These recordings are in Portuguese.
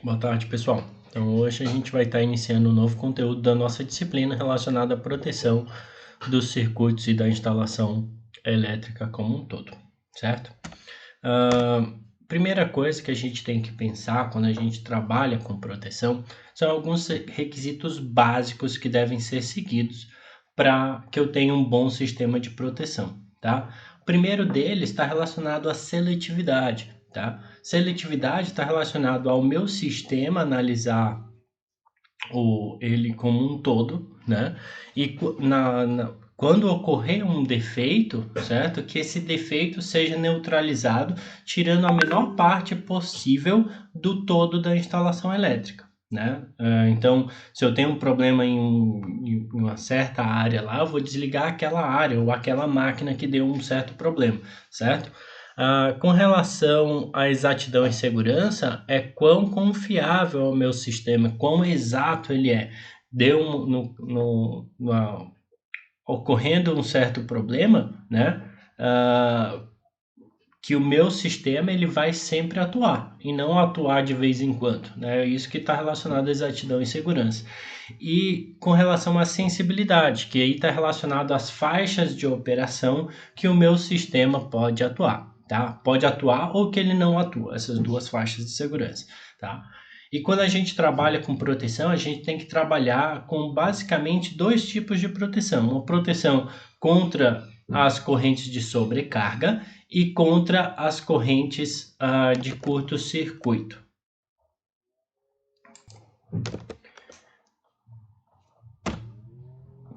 Boa tarde, pessoal. Então, hoje a gente vai estar iniciando um novo conteúdo da nossa disciplina relacionada à proteção dos circuitos e da instalação elétrica como um todo, certo? Primeira coisa que a gente tem que pensar quando a gente trabalha com proteção são alguns requisitos básicos que devem ser seguidos para que eu tenha um bom sistema de proteção, tá? O primeiro deles está relacionado à seletividade, tá? Seletividade está relacionado ao meu sistema analisar ele como um todo, né? E quando ocorrer um defeito, certo? Que esse defeito seja neutralizado, tirando a menor parte possível do todo da instalação elétrica, né? Então, se eu tenho um problema em uma certa área lá, eu vou desligar aquela área ou aquela máquina que deu um certo problema, certo? Com relação à exatidão e segurança, é quão confiável é o meu sistema, quão exato ele é. Ocorrendo um certo problema, né? Que o meu sistema ele vai sempre atuar e não atuar de vez em quando, né? Isso que está relacionado à exatidão e segurança. E com relação à sensibilidade, que aí está relacionado às faixas de operação que o meu sistema pode atuar, tá? Pode atuar ou que ele não atua, essas duas faixas de segurança, tá? E quando a gente trabalha com proteção, a gente tem que trabalhar com basicamente dois tipos de proteção. Uma proteção contra as correntes de sobrecarga e contra as correntes de curto-circuito.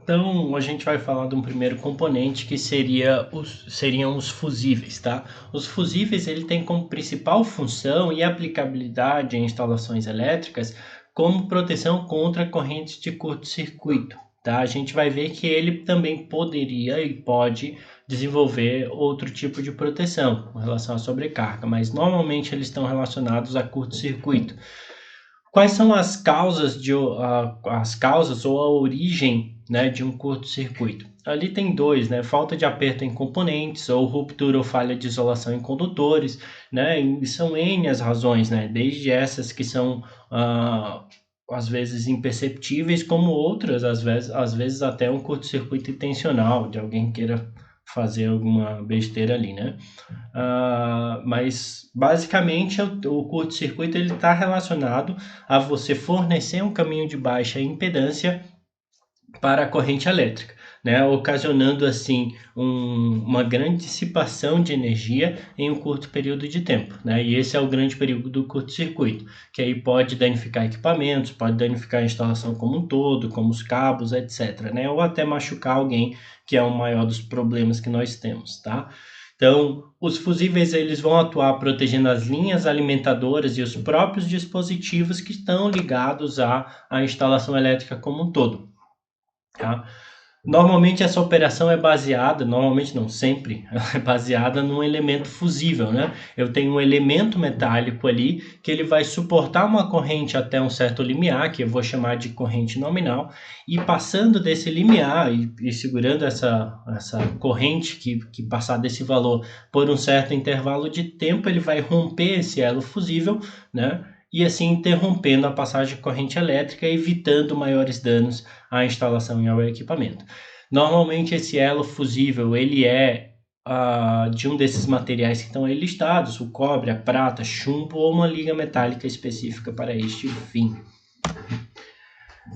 Então, a gente vai falar de um primeiro componente que seriam os fusíveis, tá? Os fusíveis ele tem como principal função e aplicabilidade em instalações elétricas como proteção contra correntes de curto-circuito, tá? A gente vai ver que ele também poderia e pode desenvolver outro tipo de proteção com relação à sobrecarga, mas normalmente eles estão relacionados a curto-circuito. Quais são as causas ou a origem, né, de um curto-circuito? Ali tem dois, né? Falta de aperto em componentes ou ruptura ou falha de isolação em condutores, né? E são N as razões, né? Desde essas que são às vezes imperceptíveis, como outras, às vezes até um curto-circuito intencional, de alguém queira fazer alguma besteira ali, né? Mas basicamente o curto-circuito ele está relacionado a você fornecer um caminho de baixa impedância para a corrente elétrica, né? Ocasionando assim uma grande dissipação de energia em um curto período de tempo, né? E esse é o grande perigo do curto-circuito, que aí pode danificar equipamentos, pode danificar a instalação como um todo, como os cabos, etc., né? Ou até machucar alguém, que é o maior dos problemas que nós temos, tá? Então, os fusíveis eles vão atuar protegendo as linhas alimentadoras e os próprios dispositivos que estão ligados à instalação elétrica como um todo. Tá? Normalmente essa operação é baseada, normalmente não, sempre, ela é baseada num elemento fusível, né? Eu tenho um elemento metálico ali que ele vai suportar uma corrente até um certo limiar, que eu vou chamar de corrente nominal, e passando desse limiar e segurando essa corrente que passar desse valor por um certo intervalo de tempo, ele vai romper esse elo fusível, né? E assim interrompendo a passagem de corrente elétrica, evitando maiores danos à instalação e ao equipamento. Normalmente esse elo fusível ele é de um desses materiais que estão aí listados, o cobre, a prata, chumbo ou uma liga metálica específica para este fim.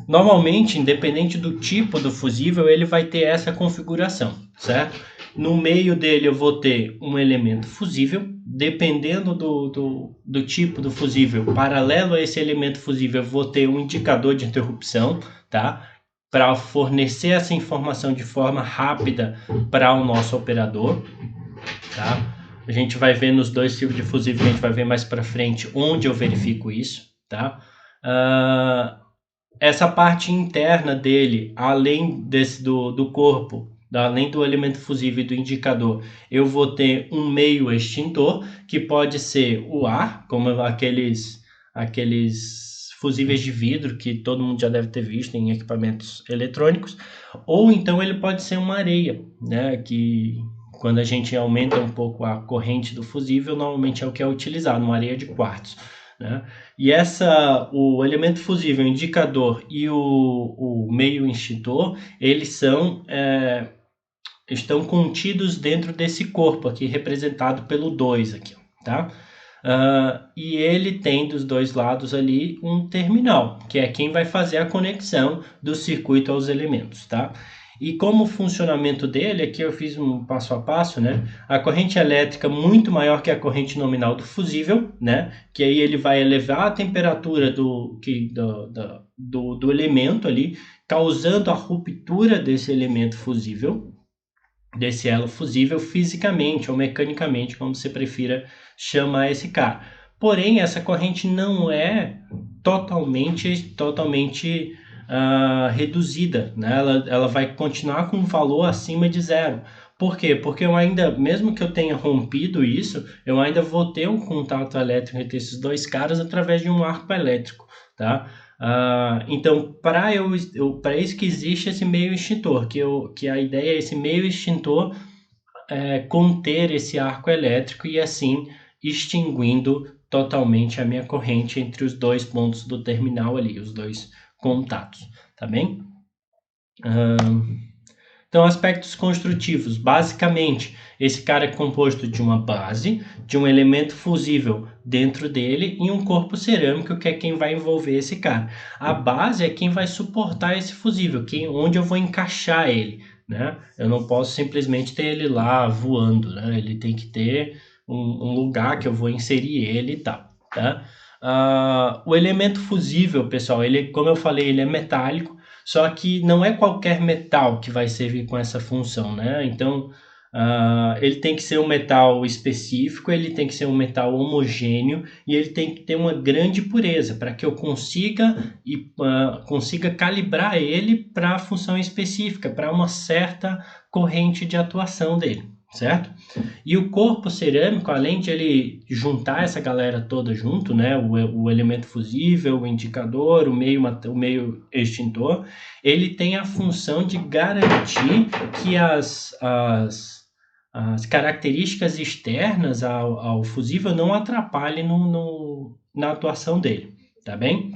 Normalmente, independente do tipo do fusível, ele vai ter essa configuração, certo? No meio dele eu vou ter um elemento fusível, dependendo do tipo do fusível, paralelo a esse elemento fusível, eu vou ter um indicador de interrupção, tá? Para fornecer essa informação de forma rápida para o nosso operador, tá? A gente vai ver nos dois tipos de fusível, a gente vai ver mais para frente onde eu verifico isso, tá? Essa parte interna dele, além do corpo, além do elemento fusível e do indicador, eu vou ter um meio extintor, que pode ser o ar, como aqueles fusíveis de vidro que todo mundo já deve ter visto em equipamentos eletrônicos, ou então ele pode ser uma areia, né, que quando a gente aumenta um pouco a corrente do fusível, normalmente é o que é utilizado, uma areia de quartzo. né? E o elemento fusível, o indicador e o meio extintor, eles estão contidos dentro desse corpo aqui, representado pelo 2 aqui, tá? E ele tem dos dois lados ali um terminal, que é quem vai fazer a conexão do circuito aos elementos, tá? E como o funcionamento dele, aqui eu fiz um passo a passo, né? A corrente elétrica muito maior que a corrente nominal do fusível, né? Que aí ele vai elevar a temperatura do elemento ali, causando a ruptura desse elemento fusível, desse elo fusível fisicamente ou mecanicamente, como você prefira chamar esse cara. Porém, essa corrente não é totalmente reduzida, né? Ela vai continuar com um valor acima de zero. Por quê? Porque eu ainda, mesmo que eu tenha rompido isso, eu ainda vou ter um contato elétrico entre esses dois caras através de um arco elétrico, tá? Então, para isso que existe esse meio extintor, que a ideia é esse meio extintor conter esse arco elétrico e assim extinguindo totalmente a minha corrente entre os dois pontos do terminal ali, os dois contatos, tá bem? Então, aspectos construtivos. Basicamente, esse cara é composto de uma base, de um elemento fusível dentro dele e um corpo cerâmico, que é quem vai envolver esse cara. A base é quem vai suportar esse fusível, onde eu vou encaixar ele, né? Eu não posso simplesmente ter ele lá voando, né? Ele tem que ter um lugar que eu vou inserir ele e tal, tá? O elemento fusível, pessoal, como eu falei, ele é metálico, só que não é qualquer metal que vai servir com essa função, né? Então, ele tem que ser um metal específico, ele tem que ser um metal homogêneo e ele tem que ter uma grande pureza para que eu consiga calibrar ele para a função específica, para uma certa corrente de atuação dele, certo? E o corpo cerâmico, além de ele juntar essa galera toda junto, né, o elemento fusível, o indicador, o meio extintor, ele tem a função de garantir que as características externas ao fusível não atrapalhem na atuação dele, tá bem?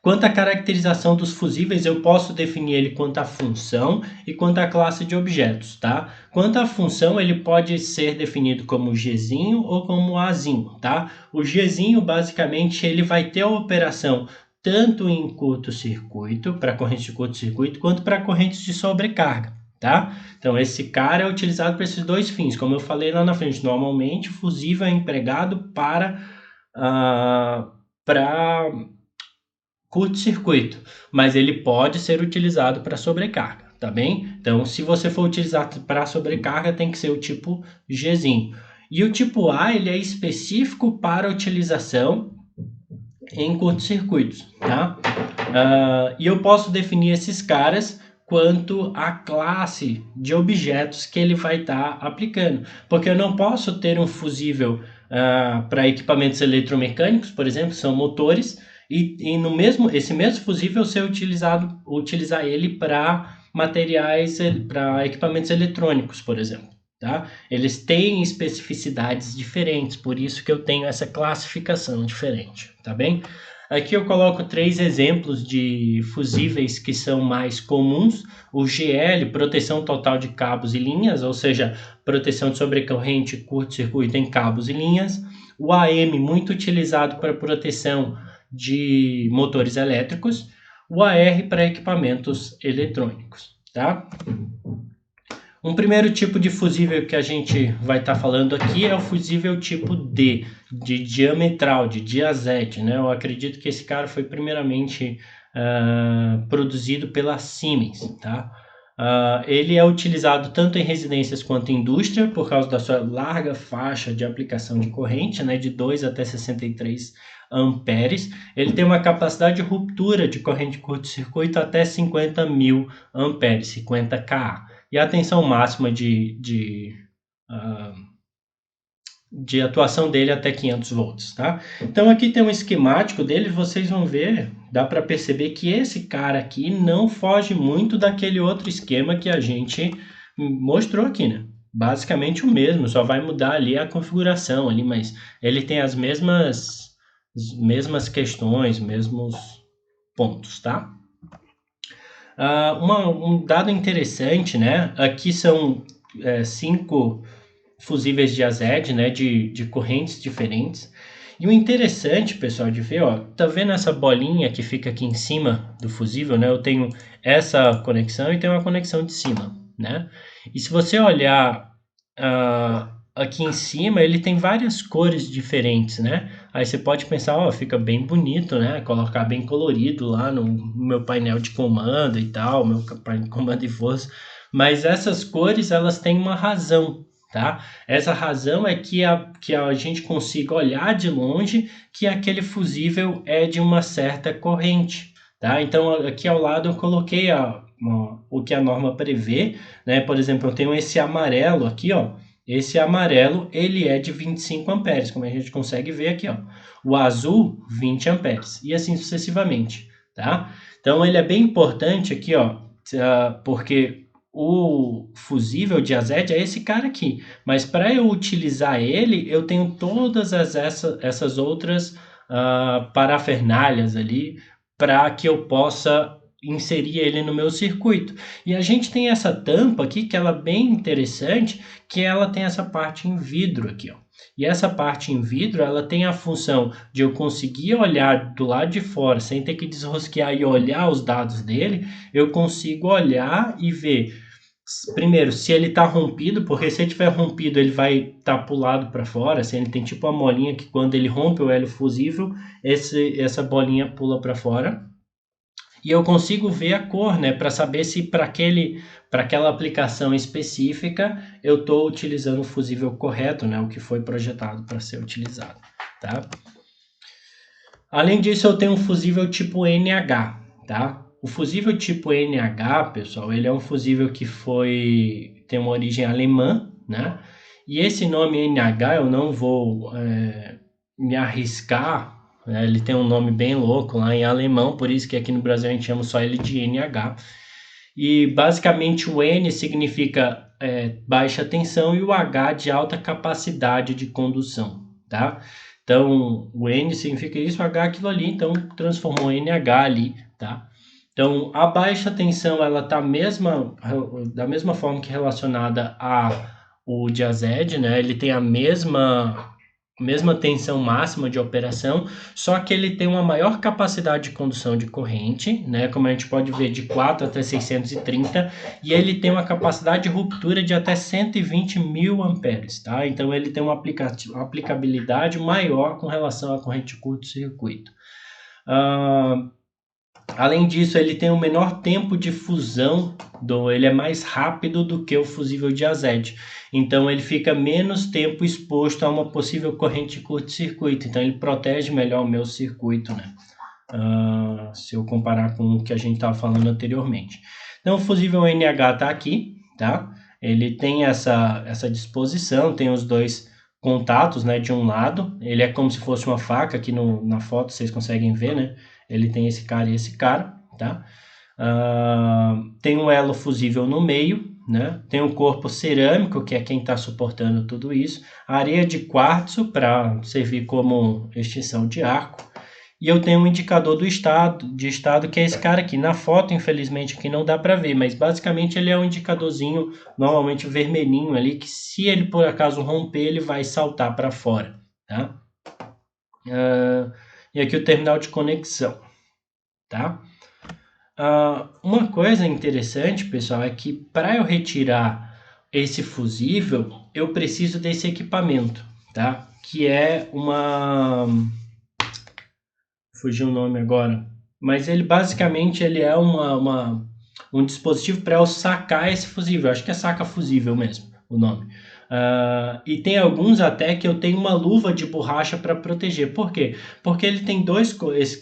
Quanto à caracterização dos fusíveis, eu posso definir ele quanto à função e quanto à classe de objetos, tá? Quanto à função, ele pode ser definido como Gzinho ou como Azinho, tá? O Gzinho, basicamente, ele vai ter a operação tanto em curto-circuito, para correntes de curto-circuito, quanto para correntes de sobrecarga, tá? Então, esse cara é utilizado para esses dois fins. Como eu falei lá na frente, normalmente o fusível é empregado para curto-circuito, mas ele pode ser utilizado para sobrecarga, tá bem? Então, se você for utilizar para sobrecarga, tem que ser o tipo Gzinho. E o tipo A, ele é específico para utilização em curto-circuitos, tá? E eu posso definir esses caras quanto à classe de objetos que ele vai estar aplicando, porque eu não posso ter um fusível para equipamentos eletromecânicos, por exemplo, são motores, e esse mesmo fusível ser utilizar ele para materiais, para equipamentos eletrônicos, por exemplo, tá? Eles têm especificidades diferentes, por isso que eu tenho essa classificação diferente, tá bem? Aqui eu coloco 3 exemplos de fusíveis que são mais comuns. O GL, proteção total de cabos e linhas, ou seja, proteção de sobrecorrente, curto-circuito em cabos e linhas. O AM, muito utilizado para proteção de motores elétricos. O AR para equipamentos eletrônicos, tá? Um primeiro tipo de fusível que a gente vai estar falando aqui é o fusível tipo D, de diametral, de diazete, né? Eu acredito que esse cara foi primeiramente produzido pela Siemens, tá? Ele é utilizado tanto em residências quanto em indústria por causa da sua larga faixa de aplicação de corrente, né? De 2 até 63 amperes. Ele tem uma capacidade de ruptura de corrente de curto-circuito até 50.000 amperes, 50 kA. E a tensão máxima de atuação dele até 500 volts, tá? Então aqui tem um esquemático dele, vocês vão ver, dá para perceber que esse cara aqui não foge muito daquele outro esquema que a gente mostrou aqui, né? Basicamente o mesmo, só vai mudar ali a configuração ali, mas ele tem as mesmas as mesmas questões, mesmos pontos, tá? Um dado interessante, né? Aqui são 5 fusíveis de AZ, né? De correntes diferentes. E o interessante, pessoal, de ver, ó, tá vendo essa bolinha que fica aqui em cima do fusível, né? Eu tenho essa conexão e tenho uma conexão de cima, né? E se você olhar aqui em cima, ele tem várias cores diferentes, né? Aí você pode pensar, ó, fica bem bonito, né? Colocar bem colorido lá no meu painel de comando e tal, meu painel de comando e força. Mas essas cores, elas têm uma razão, tá? Essa razão é que a gente consiga olhar de longe que aquele fusível é de uma certa corrente, tá? Então, aqui ao lado eu coloquei o que a norma prevê, né? Por exemplo, eu tenho esse amarelo aqui, ó. Esse amarelo, ele é de 25 amperes, como a gente consegue ver aqui, ó. O azul, 20 amperes, e assim sucessivamente, tá? Então, ele é bem importante aqui, ó, porque o fusível de AZ é esse cara aqui, mas para eu utilizar ele, eu tenho todas essas outras parafernálias ali para que eu possa inserir ele no meu circuito. E a gente tem essa tampa aqui que ela é bem interessante, que ela tem essa parte em vidro aqui, ó. E essa parte em vidro, ela tem a função de eu conseguir olhar do lado de fora, sem ter que desrosquear e olhar os dados dele, eu consigo olhar e ver, primeiro, se ele está rompido, porque se ele tiver rompido, ele vai estar para o lado para fora, assim, ele tem tipo uma molinha que quando ele rompe o elo fusível, essa bolinha pula para fora. E eu consigo ver a cor, né, para saber se para aquela aplicação específica eu estou utilizando o fusível correto, né, o que foi projetado para ser utilizado, tá? Além disso, eu tenho um fusível tipo NH, tá? O fusível tipo NH, pessoal, ele é um fusível que tem uma origem alemã, né? E esse nome NH eu não vou me arriscar, né? Ele tem um nome bem louco lá em alemão, por isso que aqui no Brasil a gente chama só ele de NH. E basicamente o N significa baixa tensão e o H de alta capacidade de condução, tá? Então, o N significa isso, o H aquilo ali, então transformou NH ali, tá? Então, a baixa tensão, ela tá da mesma forma que relacionada o Diazed, né? Ele tem a mesma tensão máxima de operação, só que ele tem uma maior capacidade de condução de corrente, né? Como a gente pode ver, de 4 até 630, e ele tem uma capacidade de ruptura de até 120 mil amperes, tá? Então, ele tem uma aplicabilidade maior com relação à corrente de curto-circuito. Além disso, ele tem um menor tempo de fusão, ele é mais rápido do que o fusível de AZ. Então, ele fica menos tempo exposto a uma possível corrente de curto-circuito. Então, ele protege melhor o meu circuito, né? Se eu comparar com o que a gente estava falando anteriormente. Então, o fusível NH está aqui, tá? Ele tem essa disposição, tem os dois contatos, né, de um lado. Ele é como se fosse uma faca, aqui na foto vocês conseguem ver, né? Ele tem esse cara e esse cara, tá? Tem um elo fusível no meio, né? Tem um corpo cerâmico, que é quem está suportando tudo isso. Areia de quartzo para servir como extinção de arco. E eu tenho um indicador de estado, que é esse cara aqui. Na foto, infelizmente, aqui não dá para ver, mas basicamente ele é um indicadorzinho, normalmente vermelhinho ali, que se ele por acaso romper, ele vai saltar para fora, tá? E aqui o terminal de conexão, tá? Uma coisa interessante, pessoal, é que para eu retirar esse fusível, eu preciso desse equipamento, tá? Que é fugiu o nome agora, mas ele basicamente ele é um dispositivo para eu sacar esse fusível, acho que é saca fusível mesmo o nome. E tem alguns até que eu tenho uma luva de borracha para proteger. Por quê? Porque ele tem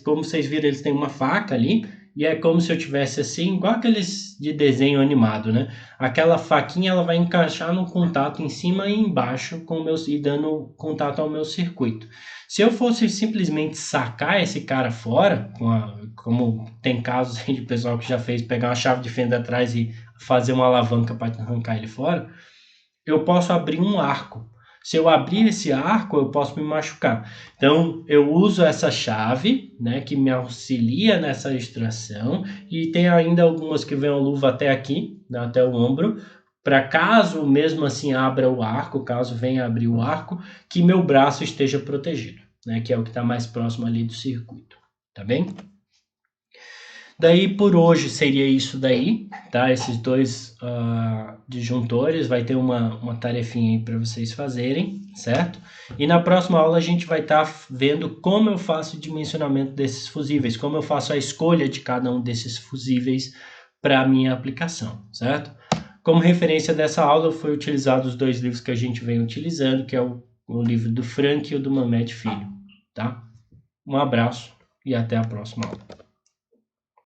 como vocês viram, eles têm uma faca ali, e é como se eu tivesse assim, igual aqueles de desenho animado, né? Aquela faquinha ela vai encaixar no contato em cima e embaixo e dando contato ao meu circuito. Se eu fosse simplesmente sacar esse cara fora, como tem casos de pessoal que já fez pegar uma chave de fenda atrás e fazer uma alavanca para arrancar ele fora, eu posso abrir um arco. Se eu abrir esse arco, eu posso me machucar. Então, eu uso essa chave, né, que me auxilia nessa extração, e tem ainda algumas que vêm a luva até aqui, né, até o ombro, para caso mesmo assim abra o arco, caso venha abrir o arco, que meu braço esteja protegido, né, que é o que está mais próximo ali do circuito, tá bem? Daí por hoje seria isso daí, tá? Esses dois disjuntores, vai ter uma tarefinha aí para vocês fazerem, certo? E na próxima aula a gente vai estar vendo como eu faço o dimensionamento desses fusíveis, como eu faço a escolha de cada um desses fusíveis para a minha aplicação, certo? Como referência dessa aula foi utilizado os dois livros que a gente vem utilizando, que é o livro do Frank e o do Mamed Filho, tá? Um abraço e até a próxima aula.